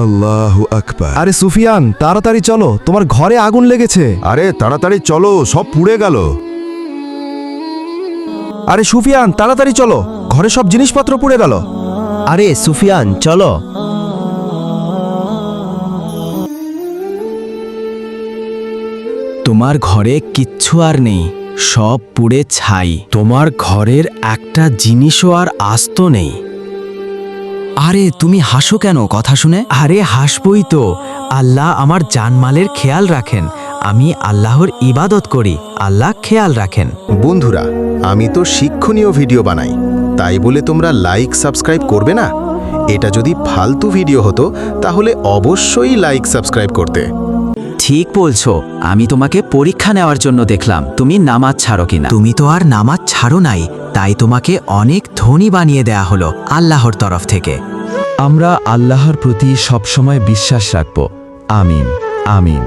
আল্লাহু আকবার। আরে সুফিয়ান, তাড়াতাড়ি চলো, তোমার ঘরে আগুন লেগেছে। আরে তাড়াতাড়ি চলো, সব পুড়ে গেল। আরে সুফিয়ান, তাড়াতাড়ি চলো, ঘরে সব জিনিসপত্র পুড়ে গেল। আরে সুফিয়ান, চলো। তোমার ঘরে কিচ্ছু আর নেই, সব পুড়ে ছাই। তোমার ঘরের একটা জিনিসও আর আস্ত নেই। আরে তুমি হাসো কেন কথা শুনে? আরে হাসবই তো, আল্লাহ আমার জানমালের খেয়াল রাখেন। আমি আল্লাহর ইবাদত করি, আল্লাহ খেয়াল রাখেন। বন্ধুরা, আমি তো শিক্ষণীয় ভিডিও বানাই, তাই বলে তোমরা লাইক সাবস্ক্রাইব করবে না? এটা যদি ফালতু ভিডিও হতো তাহলে অবশ্যই লাইক সাবস্ক্রাইব করতে। ঠিক বলছো, আমি তোমাকে পরীক্ষা নেওয়ার জন্য দেখলাম তুমি নামাজ ছাড়ো কিনা। তুমি তো আর নামাজ ছাড়ো নাই, তাই তোমাকে অনেক ধনী বানিয়ে দেয়া হলো আল্লাহর তরফ থেকে। আমরা আল্লাহর প্রতি সবসময় বিশ্বাস রাখব। আমিন, আমিন।